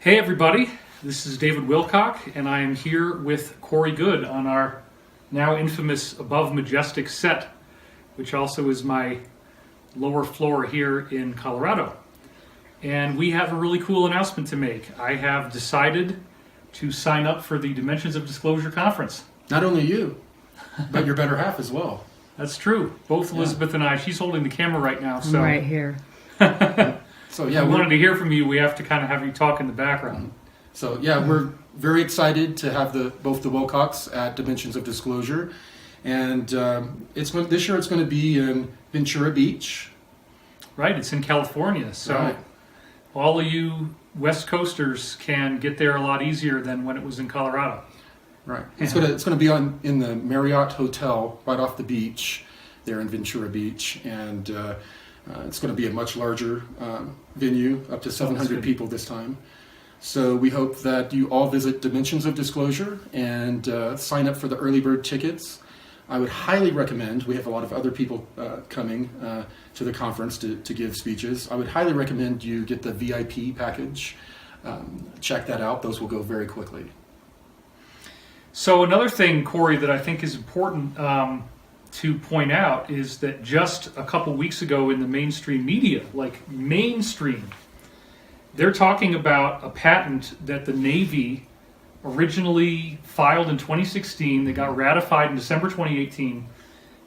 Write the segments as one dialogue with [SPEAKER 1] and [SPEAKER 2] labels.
[SPEAKER 1] Hey everybody, this is David Wilcock, and I am here with Corey Goode on our now infamous Above Majestic set, which also is my lower floor here in Colorado. And we have a really cool announcement to make. I have decided to sign up for the Dimensions of Disclosure conference.
[SPEAKER 2] Not only you, but your better half as well.
[SPEAKER 1] That's true. Both Elizabeth and I. She's holding the camera right now. So.
[SPEAKER 3] I'm right here.
[SPEAKER 2] So yeah,
[SPEAKER 1] if we wanted to hear from you, we have to kind of have you talk in the background.
[SPEAKER 2] So yeah, we're very excited to have both the Wilcocks at Dimensions of Disclosure, and this year it's going to be in Ventura Beach.
[SPEAKER 1] Right, it's in California, so all of you West Coasters can get there a lot easier than when it was in Colorado.
[SPEAKER 2] Right, it's going to be in the Marriott Hotel right off the beach there in Ventura Beach, and it's going to be a much larger venue, up to 700 people this time. So we hope that you all visit Dimensions of Disclosure and sign up for the early bird tickets. I would highly recommend, we have a lot of other people coming to the conference to give speeches. I would highly recommend you get the VIP package. Check that out. Those will go very quickly.
[SPEAKER 1] So another thing, Corey, that I think is important to point out is that just a couple weeks ago in the mainstream media, like mainstream, they're talking about a patent that the Navy originally filed in 2016 that got ratified in December 2018.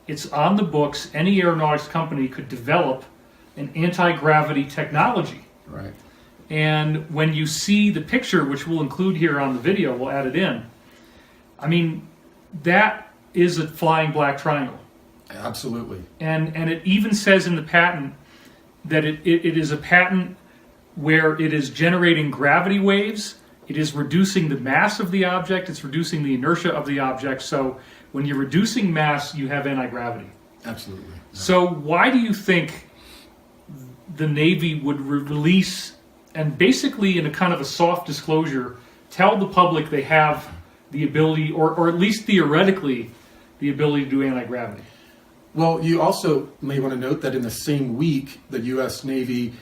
[SPEAKER 1] It's on the books. Any aeronautics company could develop an anti-gravity technology.
[SPEAKER 2] Right.
[SPEAKER 1] And when you see the picture, which we'll include here on the video, we'll add it in, I mean, that is a flying black triangle.
[SPEAKER 2] Absolutely.
[SPEAKER 1] And it even says in the patent that it is a patent where it is generating gravity waves, it is reducing the mass of the object, it's reducing the inertia of the object. So when you're reducing mass, you have anti-gravity.
[SPEAKER 2] Absolutely. Yeah.
[SPEAKER 1] So why do you think the Navy would release, and basically in a kind of a soft disclosure, tell the public they have the ability, or at least theoretically, the ability to do anti-gravity?
[SPEAKER 2] Well, you also may want to note that in the same week, the U.S. Navy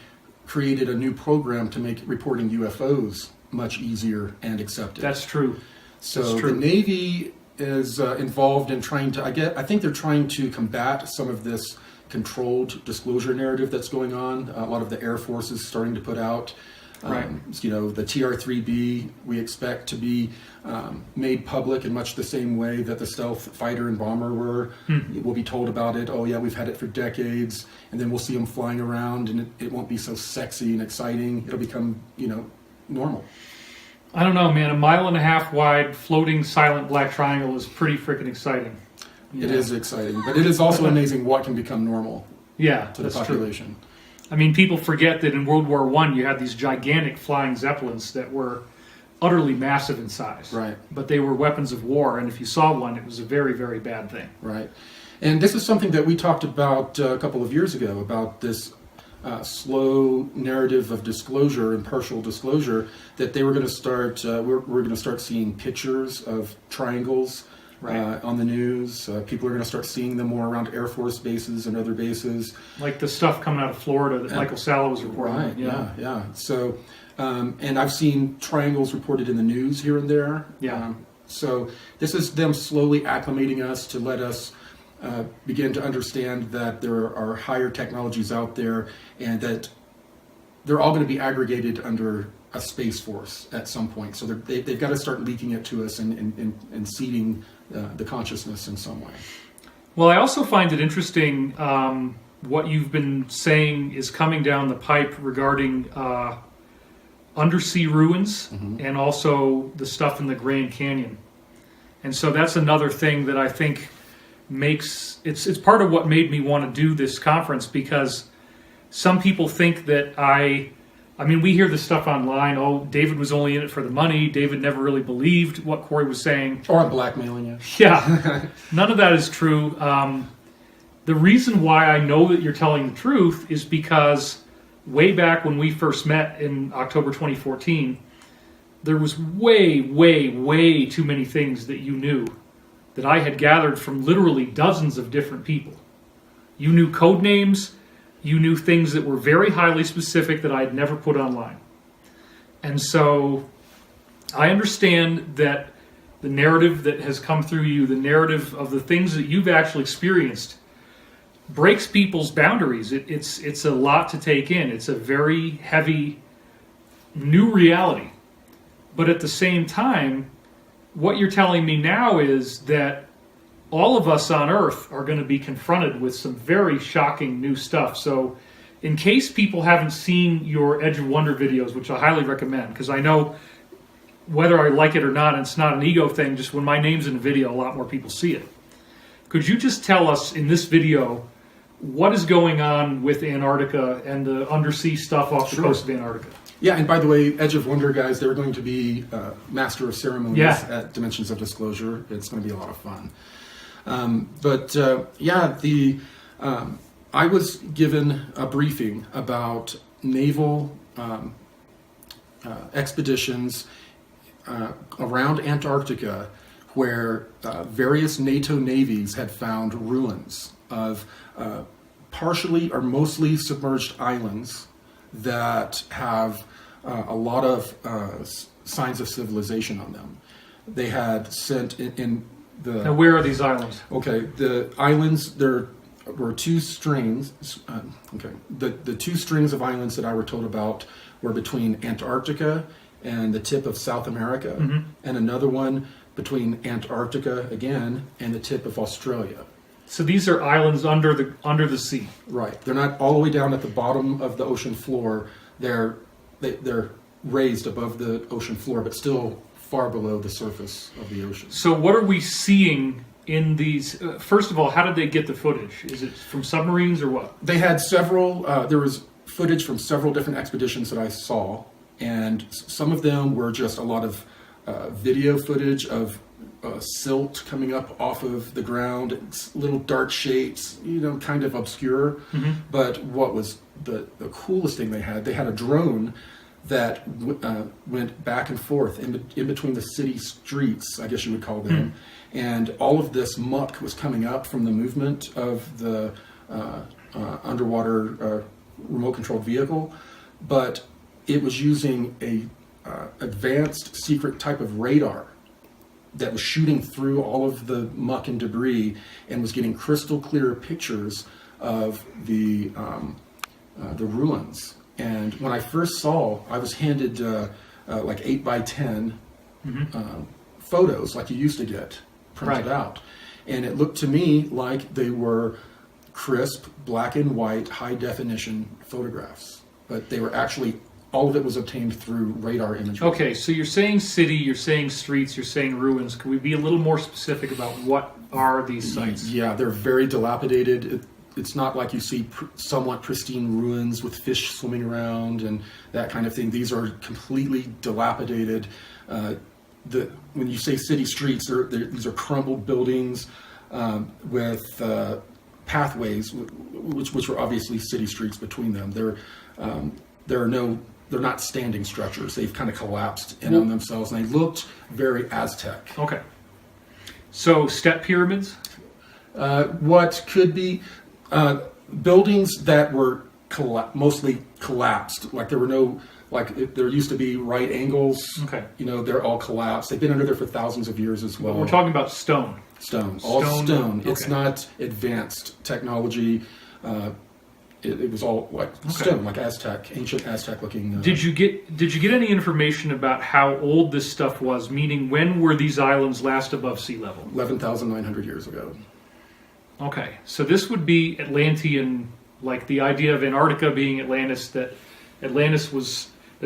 [SPEAKER 2] created a new program to make reporting UFOs much easier and accepted.
[SPEAKER 1] That's true.
[SPEAKER 2] So
[SPEAKER 1] That's true.
[SPEAKER 2] The Navy is involved in trying to, I think they're trying to combat some of this controlled disclosure narrative that's going on. A lot of the Air Force is starting to put out.
[SPEAKER 1] Right.
[SPEAKER 2] The TR-3B we expect to be made public in much the same way that the stealth fighter and bomber were. We'll be told about it. Oh yeah, we've had it for decades, and then we'll see them flying around, and it won't be so sexy and exciting. It'll become normal.
[SPEAKER 1] I don't know, man. 1.5 miles wide floating silent black triangle is pretty freaking exciting.
[SPEAKER 2] It is exciting, but it is also amazing what can become normal.
[SPEAKER 1] Yeah,
[SPEAKER 2] to the population.
[SPEAKER 1] True. I mean, people forget that in World War I, you had these gigantic flying zeppelins that were utterly massive in size.
[SPEAKER 2] Right. But
[SPEAKER 1] they were weapons of war, and if you saw one, it was a very, very bad thing.
[SPEAKER 2] Right. And this is something that we talked about a couple of years ago, about this slow narrative of disclosure and partial disclosure, that they were going to start, we're going to start seeing pictures of triangles. Right. On the news. People are going to start seeing them more around Air Force bases and other bases.
[SPEAKER 1] Like the stuff coming out of Florida that Michael Salla was reporting.
[SPEAKER 2] Right, yeah. So, and I've seen triangles reported in the news here and there.
[SPEAKER 1] Yeah.
[SPEAKER 2] So this is them slowly acclimating us to let us begin to understand that there are higher technologies out there, and that they're all going to be aggregated under a space force at some point. So they've got to start leaking it to us and seeding the consciousness in some way.
[SPEAKER 1] Well, I also find it interesting what you've been saying is coming down the pipe regarding undersea ruins and also the stuff in the Grand Canyon. And so that's another thing that I think makes, it's part of what made me want to do this conference, because some people think that I mean, we hear this stuff online. Oh, David was only in it for the money. David never really believed what Corey was saying.
[SPEAKER 2] Or I'm blackmailing you.
[SPEAKER 1] Yeah, none of that is true. The reason why I know that you're telling the truth is because way back when we first met in October 2014, there was way, way, way too many things that you knew that I had gathered from literally dozens of different people. You knew code names. You knew things that were very highly specific that I had never put online. And so I understand that the narrative that has come through you, the narrative of the things that you've actually experienced, breaks people's boundaries. It's a lot to take in. It's a very heavy new reality. But at the same time, what you're telling me now is that all of us on Earth are going to be confronted with some very shocking new stuff. So in case people haven't seen your Edge of Wonder videos, which I highly recommend, because I know whether I like it or not, and it's not an ego thing, just when my name's in a video, a lot more people see it. Could you just tell us in this video what is going on with Antarctica and the undersea stuff off the coast of Antarctica?
[SPEAKER 2] Yeah, and by the way, Edge of Wonder guys, they're going to be Master of Ceremonies at Dimensions of Disclosure. It's going to be a lot of fun. I was given a briefing about naval expeditions around Antarctica where various NATO navies had found ruins of partially or mostly submerged islands that have a lot of signs of civilization on them. They had sent in the...
[SPEAKER 1] Now, where are these islands?
[SPEAKER 2] Okay, the islands, there were two strings. The two strings of islands that I were told about were between Antarctica and the tip of South America, and another one between Antarctica again and the tip of Australia.
[SPEAKER 1] So these are islands under the sea.
[SPEAKER 2] Right. They're not all the way down at the bottom of the ocean floor. They're raised above the ocean floor, but still far below the surface of the ocean.
[SPEAKER 1] So what are we seeing in these? First of all, how did they get the footage? Is it from submarines or what?
[SPEAKER 2] They had several. There was footage from several different expeditions that I saw, and some of them were just a lot of video footage of silt coming up off of the ground. It's little dark shapes, kind of obscure. But what was the coolest thing they had a drone that went back and forth in between the city streets, I guess you would call them. And all of this muck was coming up from the movement of the underwater remote-controlled vehicle, but it was using a advanced secret type of radar that was shooting through all of the muck and debris and was getting crystal clear pictures of the ruins. And when I first saw, I was handed like 8x10 photos like you used to get printed out. And it looked to me like they were crisp, black and white, high definition photographs. But they were actually, all of it was obtained through radar imagery. Okay,
[SPEAKER 1] so you're saying city, you're saying streets, you're saying ruins. Can we be a little more specific about what are these sites?
[SPEAKER 2] Yeah, they're very dilapidated. It's not like you see somewhat pristine ruins with fish swimming around and that kind of thing. These are completely dilapidated. When you say city streets, these are crumbled buildings with pathways, which were obviously city streets between them. They're not standing structures. They've kind of collapsed in on themselves, and they looked very Aztec.
[SPEAKER 1] Okay. So step pyramids?
[SPEAKER 2] What could be buildings that were mostly collapsed. Like there were no, there used to be right angles.
[SPEAKER 1] Okay.
[SPEAKER 2] They're all collapsed. They've been under there for thousands of years as well.
[SPEAKER 1] But we're talking about stone.
[SPEAKER 2] Stone. All stone.
[SPEAKER 1] Okay.
[SPEAKER 2] It's not advanced technology. It was all like stone, like Aztec, ancient Aztec-looking.
[SPEAKER 1] Did you get any information about how old this stuff was? Meaning, when were these islands last above sea level?
[SPEAKER 2] 11,900 years ago.
[SPEAKER 1] Okay, so this would be Atlantean, like the idea of Antarctica being Atlantis. That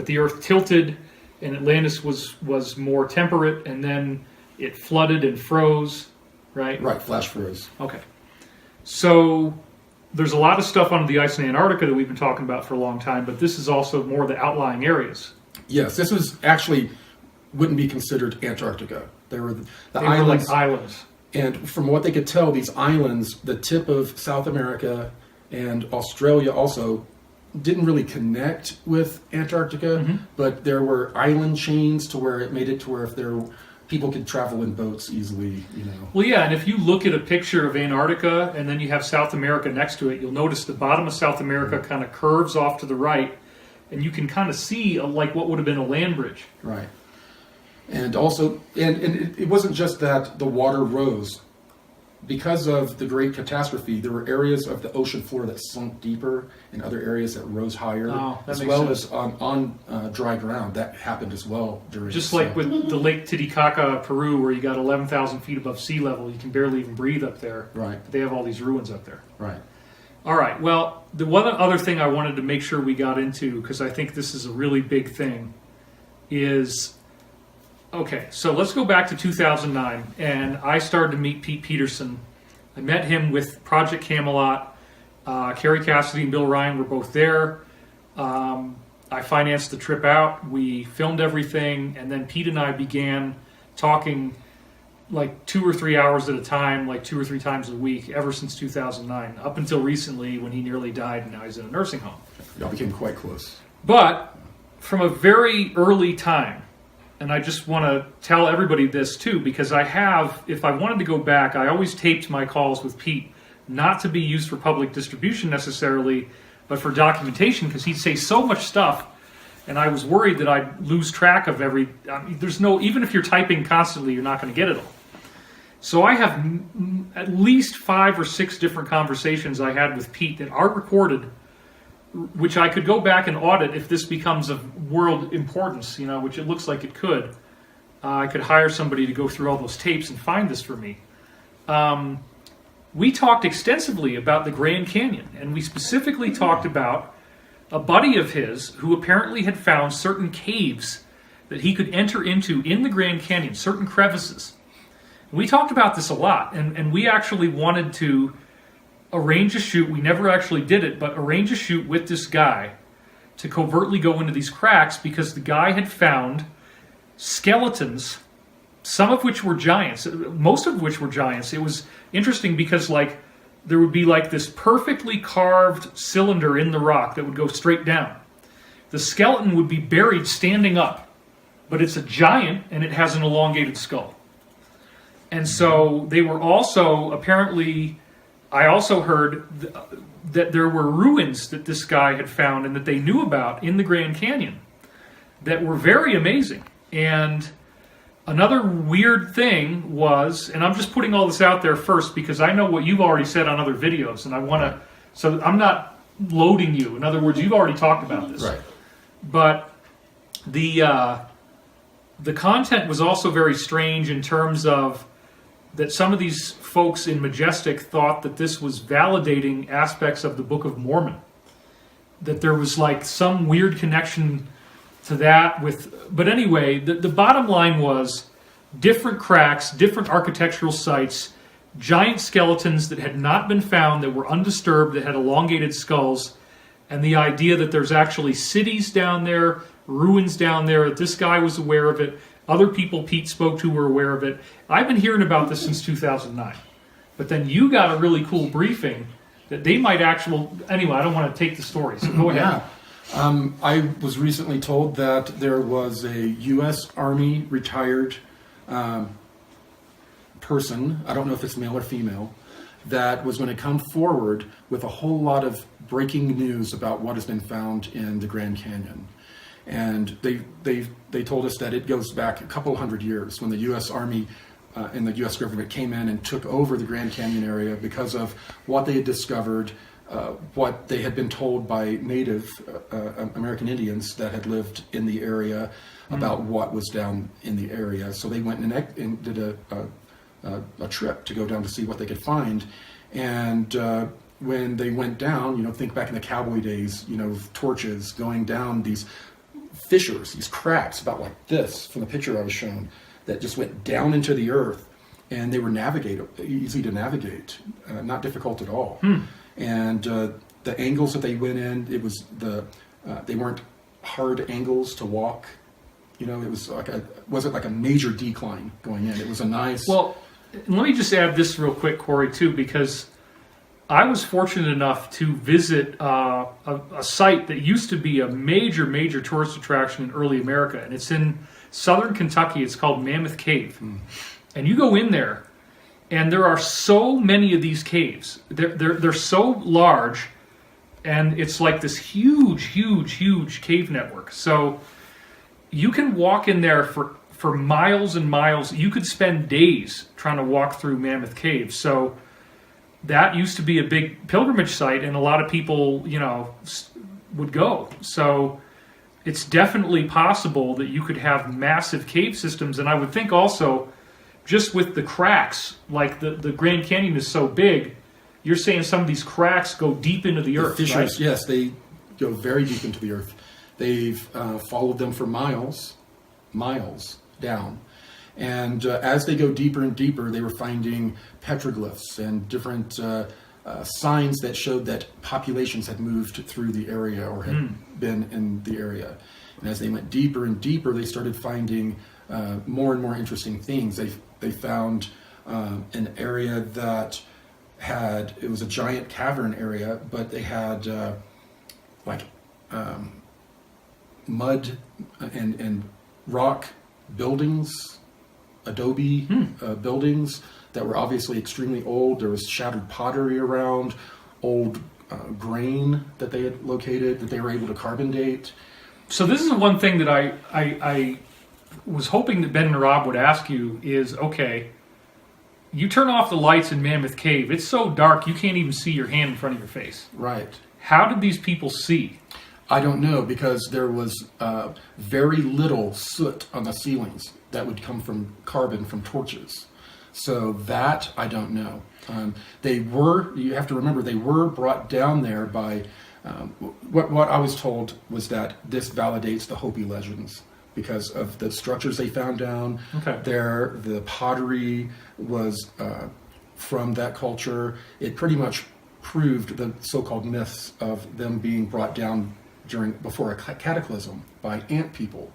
[SPEAKER 1] the Earth tilted, and Atlantis was more temperate, and then it flooded and froze, right?
[SPEAKER 2] Right, flash froze.
[SPEAKER 1] Okay, so there's a lot of stuff under the ice in Antarctica that we've been talking about for a long time, but this is also more the outlying areas.
[SPEAKER 2] Yes, this was actually wouldn't be considered Antarctica. They were
[SPEAKER 1] like islands.
[SPEAKER 2] And from what they could tell, these islands, the tip of South America and Australia also didn't really connect with Antarctica, but there were island chains to where it made it to where people could travel in boats easily,
[SPEAKER 1] Well, yeah, and if you look at a picture of Antarctica and then you have South America next to it, you'll notice the bottom of South America kind of curves off to the right, and you can kind of see like what would have been a land bridge.
[SPEAKER 2] Right. And also, and it wasn't just that the water rose. Because of the great catastrophe, there were areas of the ocean floor that sunk deeper and other areas that rose higher, as well as on dry ground. That happened as well during.
[SPEAKER 1] Just like with the Lake Titicaca, Peru, where you got 11,000 feet above sea level, you can barely even breathe up there.
[SPEAKER 2] Right.
[SPEAKER 1] They have all these ruins up there.
[SPEAKER 2] Right.
[SPEAKER 1] All right. Well, the one other thing I wanted to make sure we got into, because I think this is a really big thing, is... Okay, so let's go back to 2009, and I started to meet Pete Peterson. I met him with Project Camelot. Kerry Cassidy and Bill Ryan were both there. I financed the trip out. We filmed everything, and then Pete and I began talking like 2 or 3 hours at a time, like 2 or 3 times a week, ever since 2009, up until recently when he nearly died, and now he's in a nursing home.
[SPEAKER 2] Y'all became quite close.
[SPEAKER 1] But from a very early time, and I just want to tell everybody this too, because I have, if I wanted to go back, I always taped my calls with Pete, not to be used for public distribution necessarily, but for documentation, because he'd say so much stuff, and I was worried that I'd lose track of there's no, even if you're typing constantly, you're not going to get it all. So I have at least 5 or 6 different conversations I had with Pete that are recorded, which I could go back and audit if this becomes of world importance, which it looks like it could. I could hire somebody to go through all those tapes and find this for me. We talked extensively about the Grand Canyon, and we specifically talked about a buddy of his who apparently had found certain caves that he could enter into in the Grand Canyon, certain crevices. We talked about this a lot, and we actually wanted to arrange a shoot. We never actually did it, but arrange a shoot with this guy to covertly go into these cracks, because the guy had found skeletons, some of which were giants, most of which were giants. It was interesting because there would be this perfectly carved cylinder in the rock that would go straight down. The skeleton would be buried standing up, but it's a giant and it has an elongated skull. And so they were also apparently... I also heard that there were ruins that this guy had found and that they knew about in the Grand Canyon that were very amazing. And another weird thing was, and I'm just putting all this out there first because I know what you've already said on other videos, and I want to, so I'm not loading you. In other words, you've already talked about this.
[SPEAKER 2] Right.
[SPEAKER 1] But the content was also very strange in terms of that some of these folks in Majestic thought that this was validating aspects of the Book of Mormon. That there was some weird connection to that but anyway, the bottom line was different cracks, different architectural sites, giant skeletons that had not been found, that were undisturbed, that had elongated skulls, and the idea that there's actually cities down there, ruins down there, that this guy was aware of it. Other people Pete spoke to were aware of it. I've been hearing about this since 2009. But then you got a really cool briefing that they might actually... Anyway, I don't want to take the story, so go ahead.
[SPEAKER 2] Yeah. I was recently told that there was a U.S. Army retired person, I don't know if it's male or female, that was going to come forward with a whole lot of breaking news about what has been found in the Grand Canyon. And they told us that it goes back a couple hundred years when the U.S. Army and the U.S. government came in and took over the Grand Canyon area because of what they had discovered, what they had been told by Native American Indians that had lived in the area about what was down in the area. So they went and did a trip to go down to see what they could find. And when they went down, think back in the cowboy days, torches going down these fissures, these cracks about like this from the picture I was shown, that just went down into the earth, and they were easy to navigate, not difficult at all. And the angles that they went in, it was they weren't hard angles to walk. It was wasn't like a major decline going in. It was a nice.
[SPEAKER 1] Well, let me just add this real quick, Corey, too, because I was fortunate enough to visit a site that used to be a major, major tourist attraction in early America, and it's in southern Kentucky. It's called Mammoth Cave. And you go in there, and there are so many of these caves. They're so large and it's like this huge cave network. So you can walk in there for miles and miles. You could spend days trying to walk through Mammoth Cave. So that used to be a big pilgrimage site, and a lot of people, would go. So it's definitely possible that you could have massive cave systems. And I would think also, just with the cracks, like the Grand Canyon is so big, you're saying some of these cracks go deep into the earth,
[SPEAKER 2] fissures,
[SPEAKER 1] right?
[SPEAKER 2] yes, they go very deep into the earth. They've followed them for miles down. And as they go deeper and deeper, they were finding petroglyphs and different signs that showed that populations had moved through the area or had been in the area. And as they went deeper and deeper, they started finding more and more interesting things. They found an area that it was a giant cavern area, but they had mud and rock buildings, adobe buildings that were obviously extremely old. There was shattered pottery around, old grain that they had located that they were able to carbon date.
[SPEAKER 1] So this is one thing that I was hoping that Ben and Rob would ask you is, okay, you turn off the lights in Mammoth Cave. It's so dark you can't even see your hand in front of your face.
[SPEAKER 2] Right.
[SPEAKER 1] How did these people see?
[SPEAKER 2] I don't know, because there was very little soot on the ceilings that would come from carbon from torches. So that I don't know. You have to remember, they were brought down there by, what I was told was that this validates the Hopi legends because of the structures they found down there. The pottery was from that culture. It pretty much proved the so-called myths of them being brought down before a cataclysm by ant people.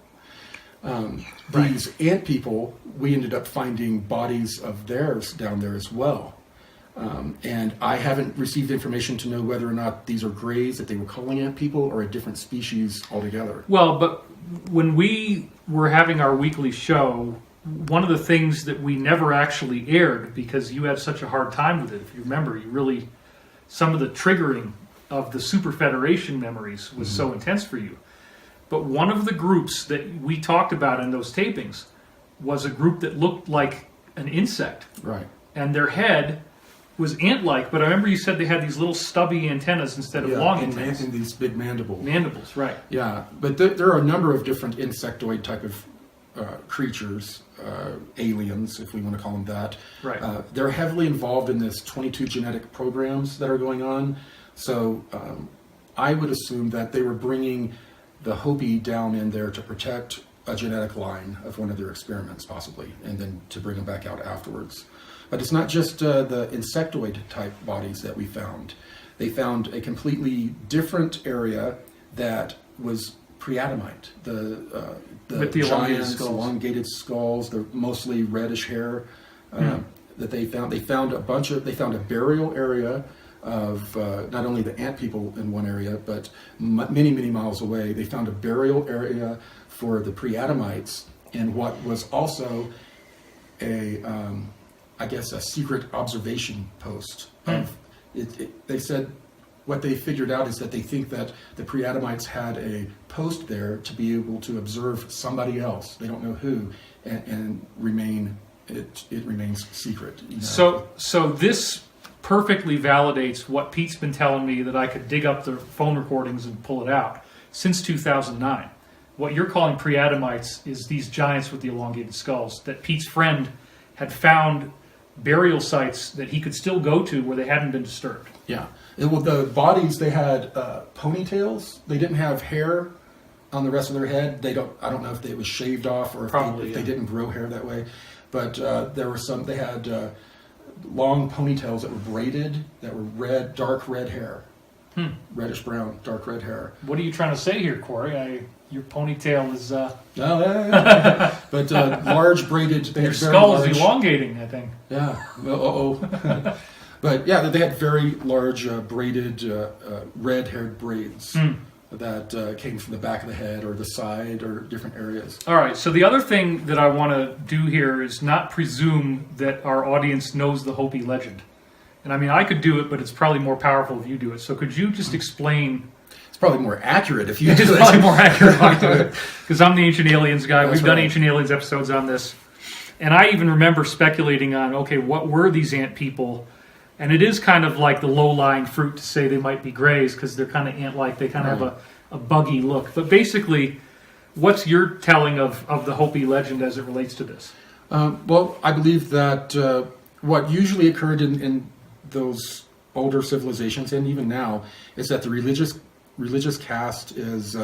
[SPEAKER 2] These ant people, we ended up finding bodies of theirs down there as well. And I haven't received information to know whether or not these are greys that they were calling ant people or a different species altogether.
[SPEAKER 1] Well, but when we were having our weekly show, one of the things that we never actually aired because you had such a hard time with it, if you remember, some of the triggering of the Super Federation memories was so intense for you. But one of the groups that we talked about in those tapings was a group that looked like an insect.
[SPEAKER 2] Right.
[SPEAKER 1] And their head was ant-like, but I remember you said they had these little stubby antennas instead of long antennas.
[SPEAKER 2] And these big mandibles.
[SPEAKER 1] Mandibles, right.
[SPEAKER 2] Yeah, but there are a number of different insectoid type of creatures, aliens, if we want to call them that.
[SPEAKER 1] Right.
[SPEAKER 2] They're heavily involved in this 22 genetic programs that are going on. So I would assume that they were bringing the Hopi down in there to protect a genetic line of one of their experiments, possibly, and then to bring them back out afterwards. But it's not just the insectoid type bodies that we found. They found a completely different area that was pre-Adamite. The giants, elongated skulls, the mostly reddish hair that they found. They found a burial area of not only the ant people in one area, but many miles away. They found a burial area for the pre-Adamites in what was also a secret observation post. They said what they figured out is that they think that the pre-Adamites had a post there to be able to observe somebody else. They don't know who, and it remains secret.
[SPEAKER 1] So this perfectly validates what Pete's been telling me, that I could dig up the phone recordings and pull it out since 2009. What you're calling pre-Adamites is these giants with the elongated skulls that Pete's friend had found burial sites that he could still go to where they hadn't been disturbed.
[SPEAKER 2] Yeah. The bodies, they had ponytails. They didn't have hair on the rest of their head. I don't know if it was shaved off or if they didn't grow hair that way. But there were some. They had long ponytails that were braided, that were red, dark red hair, reddish brown, dark red hair.
[SPEAKER 1] What are you trying to say here, Corey? Your ponytail is.
[SPEAKER 2] But large braided.
[SPEAKER 1] Your skull is elongating, I think.
[SPEAKER 2] Yeah. But yeah, they had very large braided red-haired braids that came from the back of the head or the side or different areas.
[SPEAKER 1] All right, so the other thing that I want to do here is not presume that our audience knows the Hopi legend. And I mean, I could do it, but it's probably more powerful if you do it. So could you just explain?
[SPEAKER 2] It's probably more accurate if you do
[SPEAKER 1] It's
[SPEAKER 2] it.
[SPEAKER 1] probably more accurate if I do it, because I'm the Ancient Aliens guy.
[SPEAKER 2] That's
[SPEAKER 1] We've done
[SPEAKER 2] right.
[SPEAKER 1] Ancient Aliens episodes on this. And I even remember speculating on, okay, what were these ant people? And it is kind of like the low-lying fruit to say they might be grays, because they're kind of ant-like. They kind of have a buggy look. But basically, what's your telling of the Hopi legend as it relates to this?
[SPEAKER 2] Well, I believe that what usually occurred in those older civilizations, and even now, is that the religious caste is,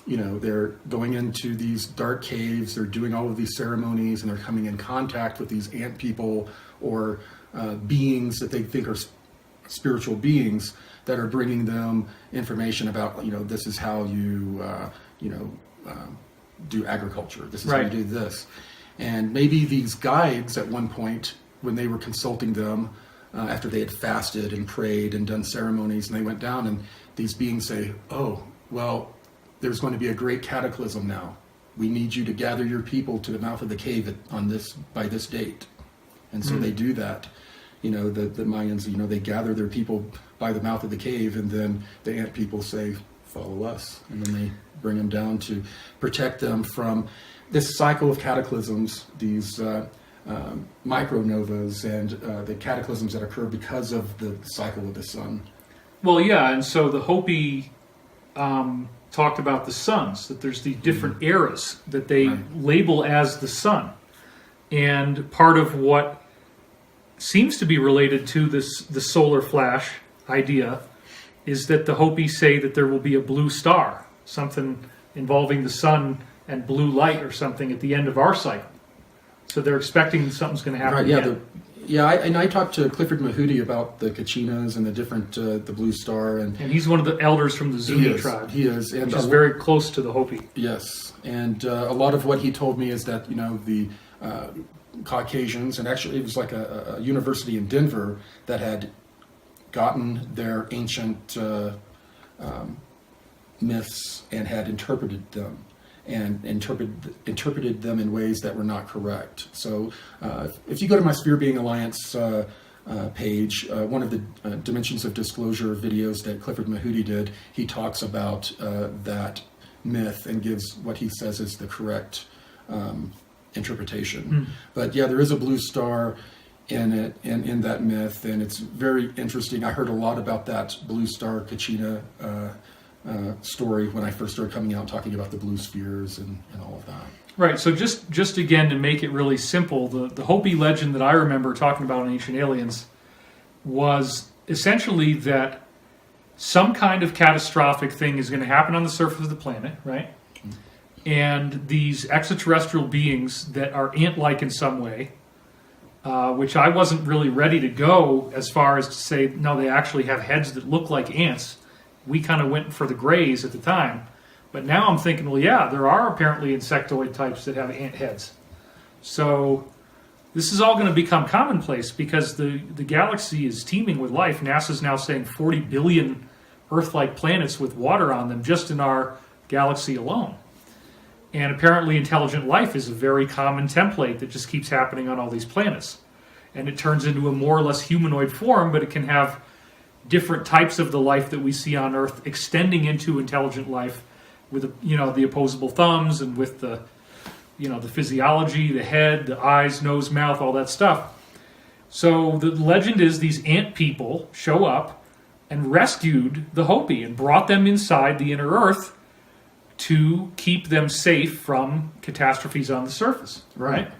[SPEAKER 2] they're going into these dark caves, they're doing all of these ceremonies, and they're coming in contact with these ant people or beings that they think are spiritual beings that are bringing them information about, this is how you, do agriculture. This is how you do this. And maybe these guides at one point, when they were consulting them, after they had fasted and prayed and done ceremonies, and they went down, and these beings say, oh, well, there's going to be a great cataclysm now. We need you to gather your people to the mouth of the cave by this date. And so they do that. The Mayans, they gather their people by the mouth of the cave, and then the ant people say, follow us. And then they bring them down to protect them from this cycle of cataclysms, these micronovas and the cataclysms that occur because of the cycle of the sun.
[SPEAKER 1] Well, yeah, and so the Hopi talked about the suns, that there's the different eras that they label as the sun. And part of what seems to be related to the solar flash idea is that the Hopi say that there will be a blue star, something involving the sun and blue light or something at the end of our cycle. So they're expecting something's going to happen.
[SPEAKER 2] Right, I talked to Clifford Mahudi about the Kachinas and the different, the blue star. And
[SPEAKER 1] he's one of the elders from the Zuni tribe.
[SPEAKER 2] He is. And
[SPEAKER 1] which is very close to the Hopi.
[SPEAKER 2] Yes. And a lot of what he told me is that, the Caucasians, and actually it was like a university in Denver that had gotten their ancient myths and had interpreted them. And interpreted them in ways that were not correct. So if you go to my Sphere Being Alliance page, one of the Dimensions of Disclosure videos that Clifford Mahudi did, he talks about that myth and gives what he says is the correct interpretation. But yeah, there is a blue star in it, and in that myth, and it's very interesting. I heard a lot about that blue star Kachina story when I first started coming out talking about the blue spheres and all of that.
[SPEAKER 1] Right, so just again to make it really simple, the Hopi legend that I remember talking about in Ancient Aliens was essentially that some kind of catastrophic thing is going to happen on the surface of the planet, right? And these extraterrestrial beings that are ant-like in some way, which I wasn't really ready to go as far as to say, no, they actually have heads that look like ants. We kind of went for the grays at the time. But now I'm thinking, well, yeah, there are apparently insectoid types that have ant heads. So this is all going to become commonplace because the galaxy is teeming with life. NASA's now saying 40 billion Earth-like planets with water on them just in our galaxy alone. And apparently intelligent life is a very common template that just keeps happening on all these planets. And it turns into a more or less humanoid form, but it can have different types of the life that we see on Earth extending into intelligent life with the opposable thumbs and with the the physiology, the head, the eyes, nose, mouth, all that stuff. So the legend is these ant people show up and rescued the Hopi and brought them inside the inner Earth to keep them safe from catastrophes on the surface. Right?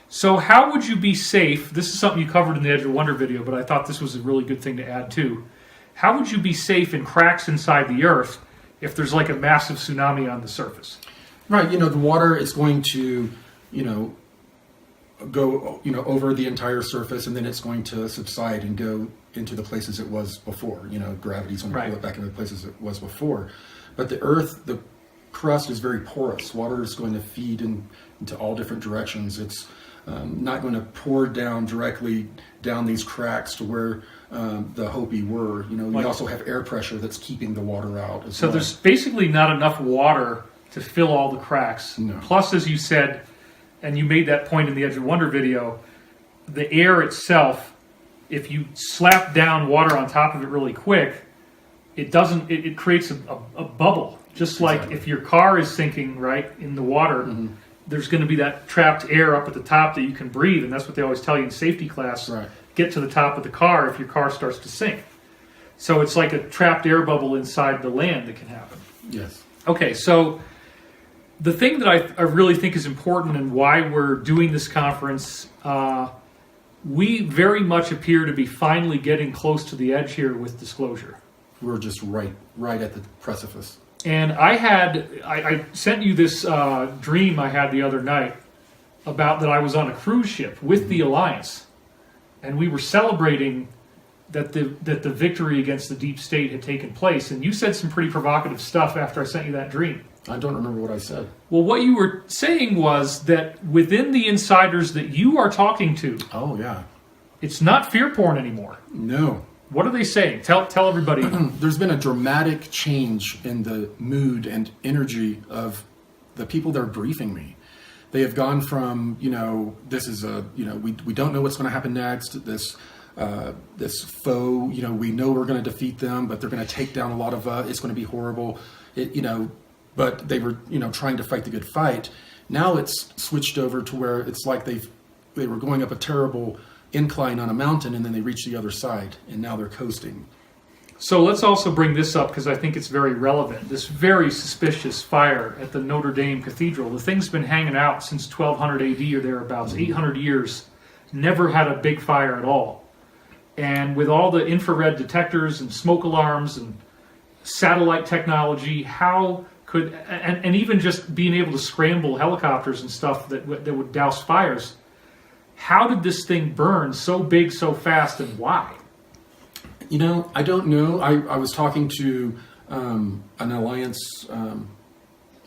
[SPEAKER 1] So how would you be safe? This is something you covered in the Edge of Wonder video, but I thought this was a really good thing to add too. How would you be safe in cracks inside the Earth if there's like a massive tsunami on the surface?
[SPEAKER 2] Right, the water is going to, go, over the entire surface, and then it's going to subside and go into the places it was before. Gravity's going to pull it back into the places it was before. But the Earth, the crust is very porous. Water is going to feed into all different directions. It's not going to pour down directly down these cracks to where the Hopi were. We also have air pressure that's keeping the water out as
[SPEAKER 1] so
[SPEAKER 2] well.
[SPEAKER 1] There's basically not enough water to fill all the cracks.
[SPEAKER 2] No.
[SPEAKER 1] Plus, as you said, and you made that point in the Edge of Wonder video, the air itself if you slap down water on top of it really quick, it creates a bubble. Just like
[SPEAKER 2] Exactly.
[SPEAKER 1] if your car is sinking, right, in the water, there's going to be that trapped air up at the top that you can breathe. And that's what they always tell you in safety class.
[SPEAKER 2] Right.
[SPEAKER 1] Get to the top of the car if your car starts to sink. So it's like a trapped air bubble inside the land that can happen.
[SPEAKER 2] Yes.
[SPEAKER 1] Okay, so the thing that I really think is important and why we're doing this conference, we very much appear to be finally getting close to the edge here with disclosure.
[SPEAKER 2] We're just right at the precipice.
[SPEAKER 1] And I sent you this dream I had the other night about that I was on a cruise ship with the Alliance, and we were celebrating that the victory against the deep state had taken place. And you said some pretty provocative stuff after I sent you that dream.
[SPEAKER 2] I don't remember what I said.
[SPEAKER 1] Well, what you were saying was that within the insiders that you are talking to,
[SPEAKER 2] Oh, yeah.
[SPEAKER 1] it's not fear porn anymore.
[SPEAKER 2] No.
[SPEAKER 1] What are they saying? Tell everybody.
[SPEAKER 2] There's been a dramatic change in the mood and energy of the people that are briefing me. They have gone from, this is we don't know what's going to happen next. This foe, we know we're going to defeat them, but they're going to take down a lot of us. It's going to be horrible. But they were, trying to fight the good fight. Now it's switched over to where it's like they were going up a terrible incline on a mountain, and then they reached the other side, and now they're coasting.
[SPEAKER 1] So let's also bring this up because I think it's very relevant. This very suspicious fire at the Notre Dame Cathedral. The thing's been hanging out since 1200 AD or thereabouts, 800 years. Never had a big fire at all. And with all the infrared detectors and smoke alarms and satellite technology, how could, and even just being able to scramble helicopters and stuff that would douse fires, how did this thing burn so big so fast, and why?
[SPEAKER 2] I don't know. I was talking to an Alliance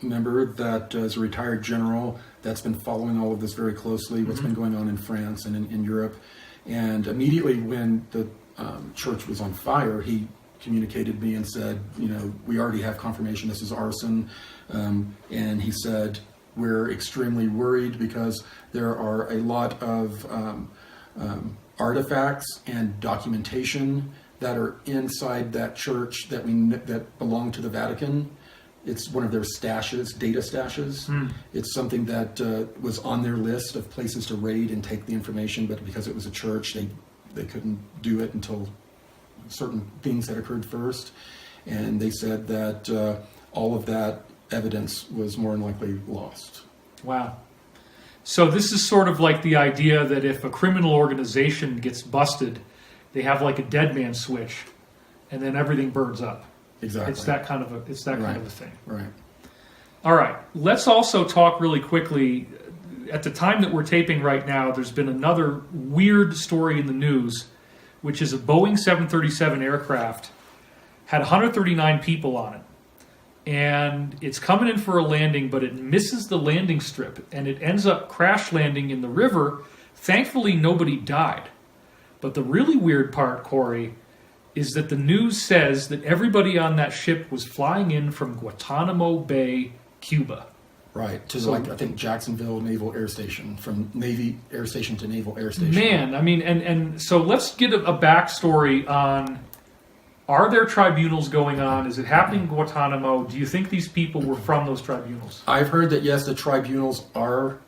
[SPEAKER 2] member that is a retired general that's been following all of this very closely, what's been going on in France and in Europe. And immediately when the church was on fire, he communicated me and said, we already have confirmation this is arson. And he said, we're extremely worried because there are a lot of artifacts and documentation that are inside that church that belong to the Vatican. It's one of their stashes, data stashes. It's something that was on their list of places to raid and take the information, but because it was a church, they couldn't do it until certain things had occurred first. And they said that all of that evidence was more than likely lost.
[SPEAKER 1] Wow. So this is sort of like the idea that if a criminal organization gets busted, they have like a dead man switch, and then everything burns up.
[SPEAKER 2] Exactly.
[SPEAKER 1] It's that kind of a kind of a thing.
[SPEAKER 2] Right.
[SPEAKER 1] All right. Let's also talk really quickly. At the time that we're taping right now, there's been another weird story in the news, which is a Boeing 737 aircraft had 139 people on it. And it's coming in for a landing, but it misses the landing strip, and it ends up crash landing in the river. Thankfully, nobody died. But the really weird part, Corey, is that the news says that everybody on that ship was flying in from Guantanamo Bay, Cuba.
[SPEAKER 2] Right, I think Jacksonville Naval Air Station, from Navy Air Station to Naval Air Station.
[SPEAKER 1] Man, I mean, and so let's get a backstory on, are there tribunals going on? Is it happening in Guantanamo? Do you think these people were from those tribunals?
[SPEAKER 2] I've heard that, yes, the tribunals are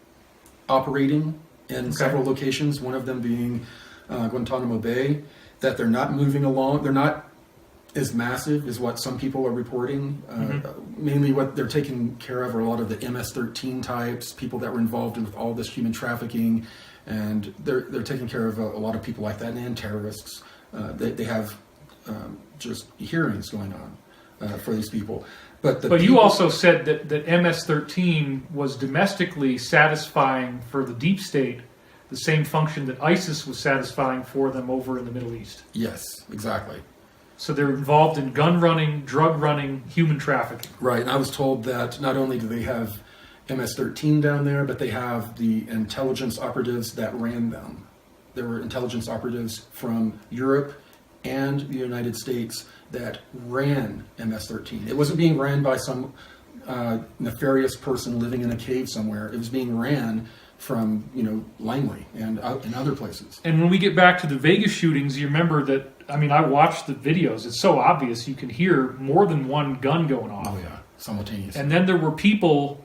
[SPEAKER 2] operating in several locations, one of them being Guantanamo Bay, that they're not moving along. They're not as massive as what some people are reporting. Mainly what they're taking care of are a lot of the MS-13 types, people that were involved in all this human trafficking, and they're taking care of a lot of people like that, and terrorists. They have just hearings going on for these people. But
[SPEAKER 1] you also said that MS-13 was domestically satisfying for the deep state the same function that ISIS was satisfying for them over in the Middle East.
[SPEAKER 2] Yes, exactly.
[SPEAKER 1] So they're involved in gun running, drug running, human trafficking.
[SPEAKER 2] Right, and I was told that not only do they have MS-13 down there, but they have the intelligence operatives that ran them. There were intelligence operatives from Europe and the United States that ran MS-13. It wasn't being ran by some nefarious person living in a cave somewhere. It was being ran from Langley and in other places.
[SPEAKER 1] And when we get back to the Vegas shootings, you remember that, I watched the videos. It's so obvious. You can hear more than one gun going off.
[SPEAKER 2] Oh, yeah. Simultaneous.
[SPEAKER 1] And then there were people,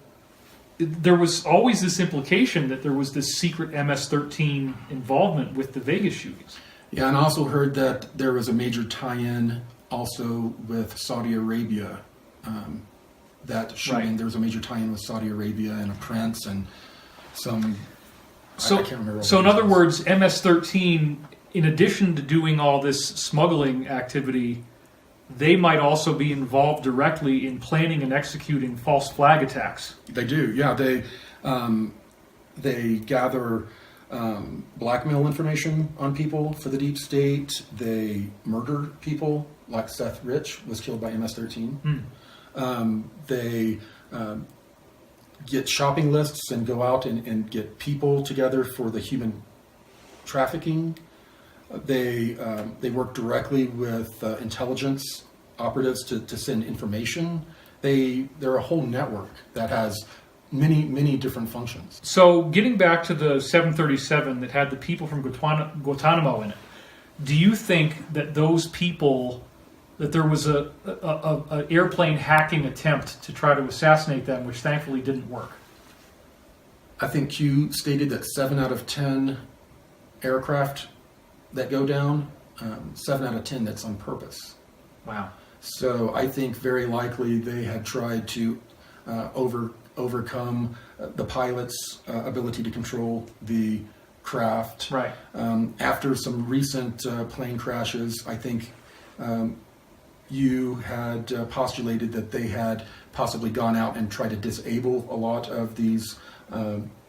[SPEAKER 1] there was always this implication that there was this secret MS-13 involvement with the Vegas shootings.
[SPEAKER 2] Yeah, and I also heard that there was a major tie-in also with Saudi Arabia. That shooting,
[SPEAKER 1] Right.
[SPEAKER 2] there was a major tie-in with Saudi Arabia and a prince and some...
[SPEAKER 1] So,
[SPEAKER 2] I can't remember.
[SPEAKER 1] so in other words, MS-13, in addition to doing all this smuggling activity, they might also be involved directly in planning and executing false flag attacks.
[SPEAKER 2] They do, yeah. They gather blackmail information on people for the deep state. They murder people, like Seth Rich was killed by MS-13. They get shopping lists and go out and get people together for the human trafficking. They work directly with intelligence operatives to send information. They're a whole network that has many different functions.
[SPEAKER 1] So getting back to the 737 that had the people from Guantanamo in it, do you think that those people, that there was a airplane hacking attempt to try to assassinate them, which thankfully didn't work?
[SPEAKER 2] I think Q stated that 7 out of 10 aircraft that go down, 7 out of 10 that's on purpose.
[SPEAKER 1] Wow.
[SPEAKER 2] So I think very likely they had tried to overcome the pilot's ability to control the craft.
[SPEAKER 1] Right.
[SPEAKER 2] After some recent plane crashes, I think you had postulated that they had possibly gone out and tried to disable a lot of these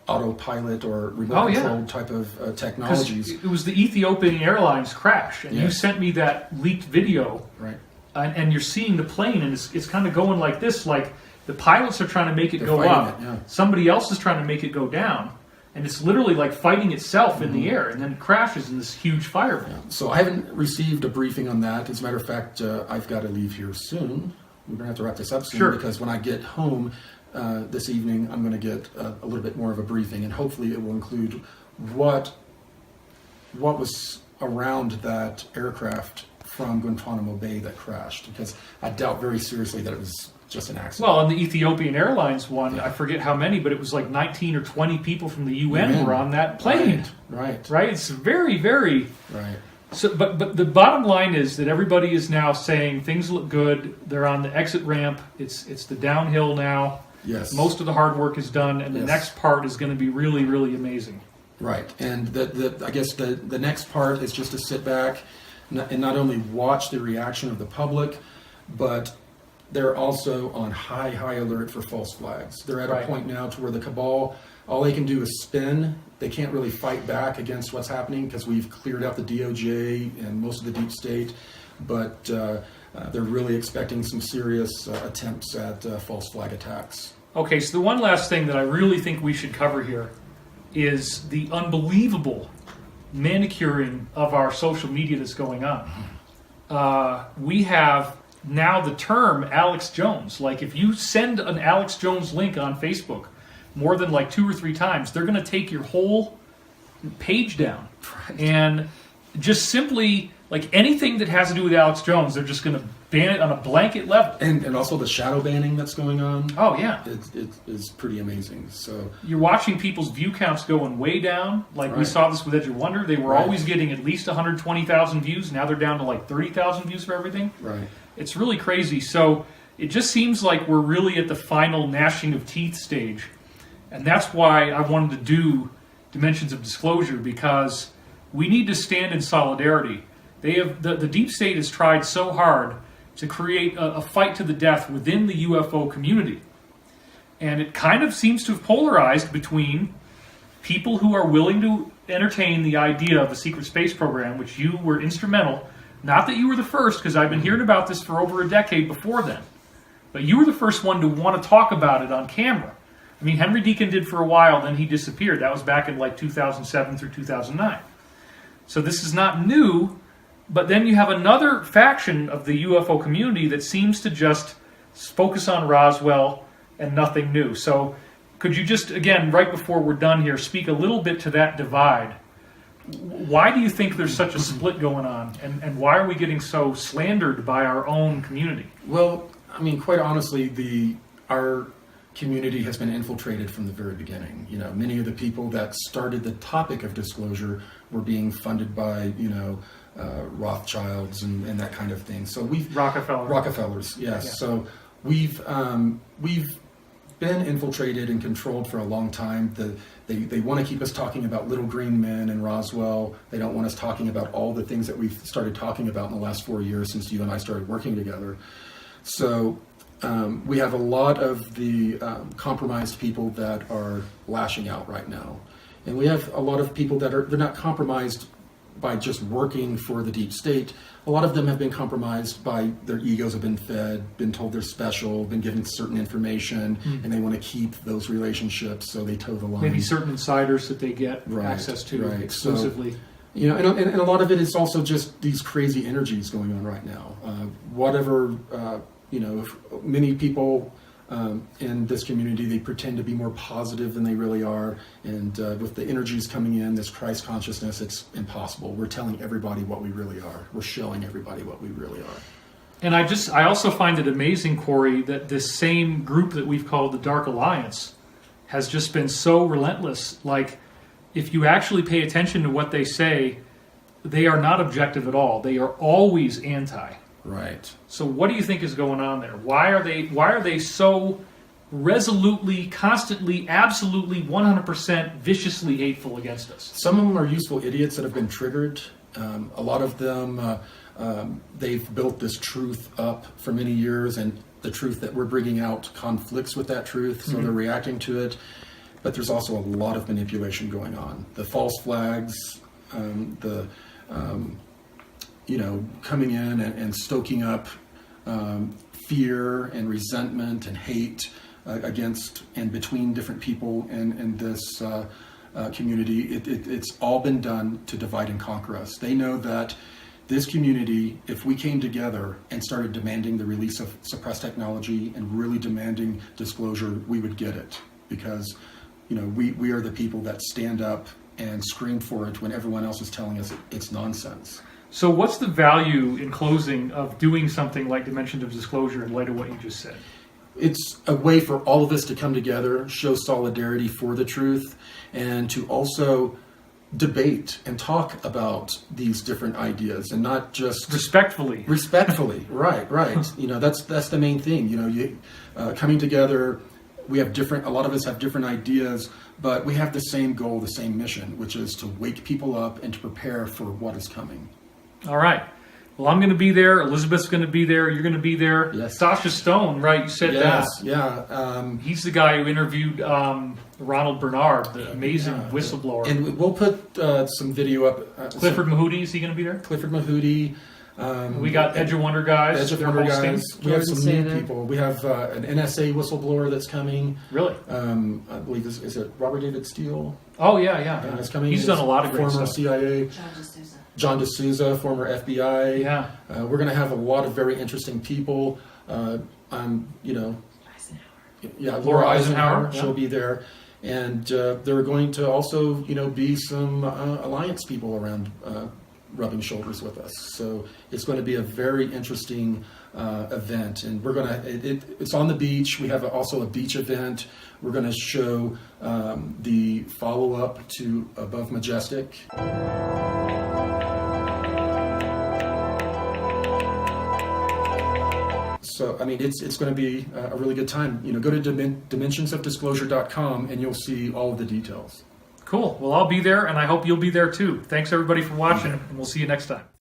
[SPEAKER 2] autopilot or remote controlled type of technologies.
[SPEAKER 1] It was the Ethiopian Airlines crash, and you sent me that leaked video.
[SPEAKER 2] Right.
[SPEAKER 1] And you're seeing the plane, and it's kind of going like this, like the pilots are trying to make it
[SPEAKER 2] They're
[SPEAKER 1] go up.
[SPEAKER 2] fighting it, yeah.
[SPEAKER 1] Somebody else is trying to make it go down. And it's literally like fighting itself in the air, and then it crashes in this huge fireball.
[SPEAKER 2] So I haven't received a briefing on that. As a matter of fact, I've got to leave here soon. We're going to have to wrap this up soon because when I get home this evening, I'm going to get a little bit more of a briefing, and hopefully it will include what was around that aircraft from Guantanamo Bay that crashed, because I doubt very seriously that it was just an accident.
[SPEAKER 1] Well, on the Ethiopian Airlines one, I forget how many, but it was like 19 or 20 people from the UN were on that plane.
[SPEAKER 2] Right.
[SPEAKER 1] It's very, very...
[SPEAKER 2] Right.
[SPEAKER 1] So, but the bottom line is that everybody is now saying things look good. They're on the exit ramp. It's the downhill now.
[SPEAKER 2] Yes.
[SPEAKER 1] Most of the hard work is done, and the next part is going to be really, really amazing.
[SPEAKER 2] Right. And I guess the next part is just to sit back and not only watch the reaction of the public, but they're also on high alert for false flags. They're at a point now to where the cabal, all they can do is spin. They can't really fight back against what's happening because we've cleared out the DOJ and most of the deep state, but they're really expecting some serious attempts at false flag attacks. Okay,
[SPEAKER 1] so the one last thing that I really think we should cover here is the unbelievable manicuring of our social media that's going on. We have now the term Alex Jones. Like if you send an Alex Jones link on Facebook more than like 2 or 3 times, they're going to take your whole page down. And just simply, like anything that has to do with Alex Jones, they're just going to ban it on a blanket level.
[SPEAKER 2] And also the shadow banning that's going on.
[SPEAKER 1] Oh, yeah.
[SPEAKER 2] It is pretty amazing. So
[SPEAKER 1] you're watching people's view counts going way down. Like we saw this with Edge of Wonder. They were always getting at least 120,000 views. Now they're down to like 30,000 views for everything.
[SPEAKER 2] Right.
[SPEAKER 1] It's really crazy. So it just seems like we're really at the final gnashing of teeth stage. And that's why I wanted to do Dimensions of Disclosure, because we need to stand in solidarity. They have the deep state has tried so hard to create a fight to the death within the UFO community. And it kind of seems to have polarized between people who are willing to entertain the idea of a secret space program, which you were instrumental. Not that you were the first, because I've been hearing about this for over a decade before then. But you were the first one to want to talk about it on camera. I mean, Henry Deacon did for a while, then he disappeared. That was back in like 2007 through 2009. So this is not new, but then you have another faction of the UFO community that seems to just focus on Roswell and nothing new. So Could you just, again, right before we're done here, speak a little bit to that divide? Why do you think there's such a split going on, and why are we getting so slandered by our own community?
[SPEAKER 2] Well, I mean, quite honestly, our community has been infiltrated from the very beginning. You know, many of the people that started the topic of disclosure were being funded by, Rothschilds and that kind of thing. So Rockefellers, yes. Yeah. So we've been infiltrated and controlled for a long time. They want to keep us talking about little green men and Roswell. They don't want us talking about all the things that we've started talking about in the last 4 years since you and I started working together. So we have a lot of the compromised people that are lashing out right now. And we have a lot of people that they're not compromised by just working for the deep state. A lot of them have been compromised by their egos have been fed, been told they're special, been given certain information, and they want to keep those relationships, so they toe the line.
[SPEAKER 1] Maybe certain insiders that they get access to exclusively. So,
[SPEAKER 2] and a lot of it is also just these crazy energies going on right now. Many people in this community, they pretend to be more positive than they really are. And with the energies coming in, this Christ consciousness, it's impossible. We're telling everybody what we really are. We're showing everybody what we really are.
[SPEAKER 1] And I also find it amazing, Corey, that this same group that we've called the Dark Alliance has just been so relentless. Like, if you actually pay attention to what they say, they are not objective at all. They are always anti.
[SPEAKER 2] Right.
[SPEAKER 1] So what do you think is going on there? Why are they so resolutely, constantly, absolutely, 100% viciously hateful against us?
[SPEAKER 2] Some of them are useful idiots that have been triggered. A lot of them, they've built this truth up for many years, and the truth that we're bringing out conflicts with that truth, so they're reacting to it. But there's also a lot of manipulation going on. The false flags, coming in and stoking up fear and resentment and hate against and between different people in this community. It's all been done to divide and conquer us. They know that this community, if we came together and started demanding the release of suppressed technology and really demanding disclosure, we would get it, because we are the people that stand up and scream for it when everyone else is telling us it's nonsense.
[SPEAKER 1] So what's the value, in closing, of doing something like Dimensions of Disclosure in light of what you just said?
[SPEAKER 2] It's a way for all of us to come together, show solidarity for the truth, and to also debate and talk about these different ideas, and not just
[SPEAKER 1] respectfully.
[SPEAKER 2] Right. That's the main thing. Coming together. We have a lot of us have different ideas, but we have the same goal, the same mission, which is to wake people up and to prepare for what is coming.
[SPEAKER 1] All right. Well, I'm going to be there. Elizabeth's going to be there. You're going to be there.
[SPEAKER 2] Yes.
[SPEAKER 1] Sasha Stone, right? You said that.
[SPEAKER 2] Yeah.
[SPEAKER 1] He's the guy who interviewed Ronald Bernard, the amazing whistleblower.
[SPEAKER 2] And we'll put some video up.
[SPEAKER 1] Clifford Mahooty, is he going to be there?
[SPEAKER 2] Clifford Mahooty.
[SPEAKER 1] We got Edge of Wonder guys.
[SPEAKER 2] Edge of Wonder guys. We have some new people. We have an NSA whistleblower that's coming.
[SPEAKER 1] Really?
[SPEAKER 2] I believe is it Robert David Steele?
[SPEAKER 1] Oh yeah.
[SPEAKER 2] That's coming.
[SPEAKER 1] He's done a lot of great
[SPEAKER 2] former
[SPEAKER 1] stuff.
[SPEAKER 2] CIA. John D'Souza, former FBI.
[SPEAKER 1] Yeah.
[SPEAKER 2] We're going to have a lot of very interesting people.
[SPEAKER 3] Eisenhower.
[SPEAKER 2] Yeah,
[SPEAKER 1] Laura Eisenhower.
[SPEAKER 2] She'll be there. And there are going to also, be some alliance people around rubbing shoulders with us. So it's going to be a very interesting event. And we're going to, it's on the beach. We have also a beach event. We're going to show the follow-up to Above Majestic. So, it's going to be a really good time. Go to dimensionsofdisclosure.com and you'll see all of the details.
[SPEAKER 1] Cool. Well, I'll be there, and I hope you'll be there too. Thanks, everybody, for watching, and we'll see you next time.